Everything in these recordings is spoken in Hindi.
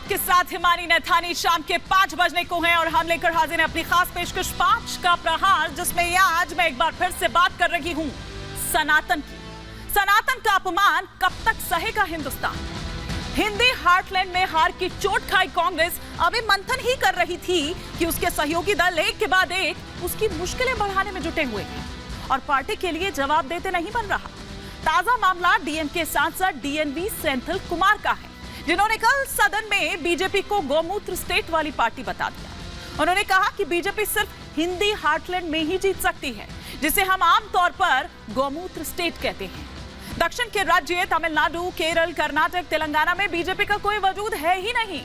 आपके साथ हिमानी नैथानी। शाम के 5 बजने को हैं और हम लेकर हाजिर हैं अपनी खास पेशकश 5 का प्रहार, जिसमें ये आज मैं एक बार फिर से बात कर रही हूं सनातन की। सनातन का अपमान कब तक सहेगा हिंदुस्तान? हिंदी हार्टलैंड में हार की चोट खाई कांग्रेस अभी मंथन ही कर रही थी कि उसके सहयोगी दल एक के बाद एक उसकी मुश्किलें बढ़ाने में जुटे हुए हैं और पार्टी के लिए जवाब देते नहीं बन रहा। ताजा मामला डीएमके सांसद डीएनवी सेंथिल कुमार का है, जिन्होंने कल सदन में बीजेपी को गौमूत्र स्टेट वाली पार्टी बता दिया। उन्होंने कहा कि बीजेपी सिर्फ हिंदी हार्टलैंड में ही जीत सकती है, जिसे हम आमतौर पर गौमूत्र स्टेट कहते हैं। दक्षिण के राज्य तमिलनाडु, केरल, कर्नाटक, तेलंगाना में बीजेपी का कोई वजूद है ही नहीं।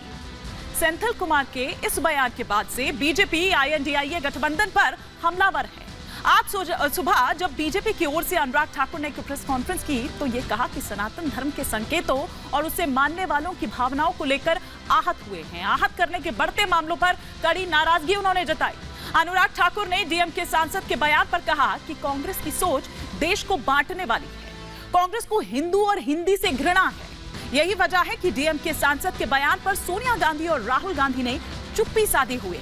सेंथिल कुमार के इस बयान के बाद से बीजेपी आईएनडीआईए गठबंधन पर हमलावर है। आज सुबह जब बीजेपी की ओर से अनुराग ठाकुर ने एक प्रेस कॉन्फ्रेंस की तो ये कहा कि सनातन धर्म के संकेतों और उसे मानने वालों की भावनाओं को लेकर आहत हुए हैं। आहत करने के बढ़ते मामलों पर कड़ी नाराजगी उन्होंने जताई। अनुराग ठाकुर ने डीएमके सांसद के बयान पर कहा कि कांग्रेस की सोच देश को बांटने वाली है। कांग्रेस को हिंदू और हिंदी से घृणा है। यही वजह है कि डीएमके सांसद के बयान पर सोनिया गांधी और राहुल गांधी ने चुप्पी साधी हुई।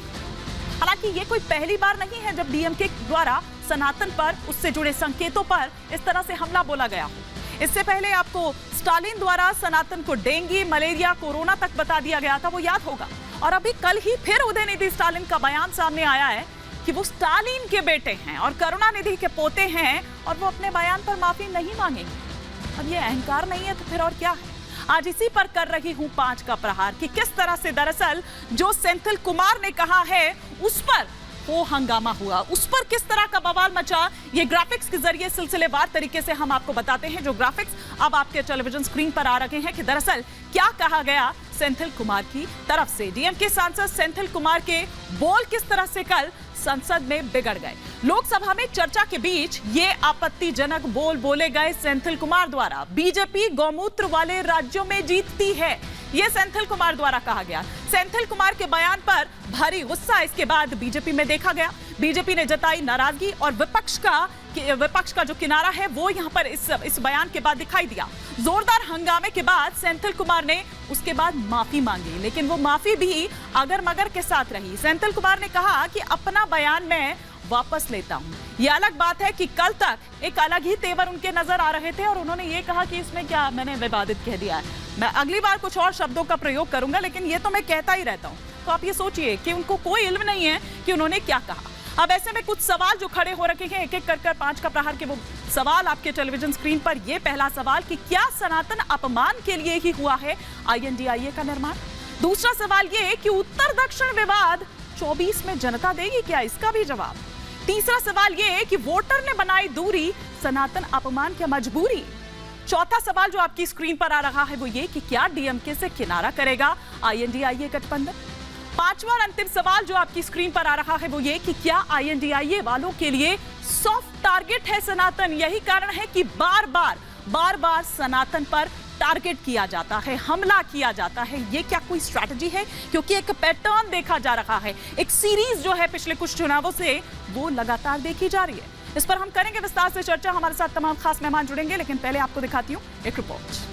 हालांकि ये कोई पहली बार नहीं है जब डीएमके द्वारा सनातन पर, उससे जुड़े संकेतों पर इस तरह से हमला बोला गया हो। इससे पहले आपको स्टालिन द्वारा सनातन को डेंगू, मलेरिया, कोरोना तक बता दिया गया था, वो याद होगा। और अभी कल ही फिर उदयनिधि स्टालिन का बयान सामने आया है कि वो स्टालिन के बेटे हैं और करुणानिधि के पोते हैं और वो अपने बयान पर माफी नहीं मांगेंगे। अब ये अहंकार नहीं है तो फिर और क्या है? आज इसी पर कर रही हूं 5 का प्रहार कि किस तरह से दरअसल जो सेंथिल कुमार ने कहा है उस पर वो हंगामा हुआ, उस पर किस तरह का बवाल मचा। ये ग्राफिक्स के जरिए सिलसिलेवार तरीके से हम आपको बताते हैं। जो ग्राफिक्स अब आपके टेलीविजन स्क्रीन पर आ रहे हैं कि दरअसल क्या कहा गया सेंथिल कुमार की तरफ से। डीएमके सांसद सेंथिल कुमार के बोल किस तरह से कल संसद में बिगड़ गए। लोकसभा में चर्चा के बीच ये आपत्तिजनक बोल बोले गए सेंथिल कुमार द्वारा। बीजेपी गौमूत्र वाले राज्यों में जीतती है, ये सेंथिल कुमार द्वारा कहा गया। सेंथिल कुमार के बयान पर भारी गुस्सा इसके बाद बीजेपी में देखा गया। बीजेपी ने जताई नाराजगी और विपक्ष का जो किनारा है वो यहां पर इस बयान के बाद दिखाई दिया। जोरदार हंगामे के बाद सेंथिल कुमार ने उसके बाद माफी मांगी, लेकिन वो माफी भी अगर मगर के साथ रही। सेंथिल कुमार ने कहा कि अपना बयान मैं वापस लेता हूं। ये अलग बात है कि कल तक एक अलग ही तेवर उनके नजर आ रहे थे और उन्होंने ये कहा कि इसमें क्या मैंने विवादित कह दिया है। मैं अगली बार कुछ और शब्दों का प्रयोग करूंगा, लेकिन ये तो मैं कहता ही रहता हूं। तो आप ये सोचिए कि उनको कोई इल्म नहीं है कि उन्होंने क्या कहा। अब ऐसे में कुछ सवाल जो खड़े हो रखे हैं, एक एक कर 5 का प्रहार के वो सवाल आपके टेलीविजन स्क्रीन पर। ये पहला सवाल कि क्या सनातन अपमान के लिए ही हुआ है आईएनडीआईए का निर्माण? दूसरा सवाल ये कि उत्तर दक्षिण विवाद 24 में जनता देगी क्या? इसका भी जवाब। तीसरा सवाल ये कि वोटर ने बनाई दूरी, सनातन अपमान क्या मजबूरी? चौथा सवाल जो आपकी स्क्रीन पर आ रहा है वो ये कि क्या डीएमके से किनारा करेगा आईएनडीआईए गठबंधन? पांचवा और अंतिम सवाल जो आपकी स्क्रीन पर आ रहा है वो ये कि क्या आईएनडीआईए वालों के लिए सॉफ्ट टारगेट है सनातन? यही कारण है कि बार बार सनातन पर टारगेट किया जाता है, हमला किया जाता है। ये क्या कोई स्ट्रैटेजी है? क्योंकि एक पैटर्न देखा जा रहा है, एक सीरीज जो है पिछले कुछ चुनावों से वो लगातार देखी जा रही है। इस पर हम करेंगे विस्तार से चर्चा। हमारे साथ तमाम खास मेहमान जुड़ेंगे, लेकिन पहले आपको दिखाती हूं एक रिपोर्ट।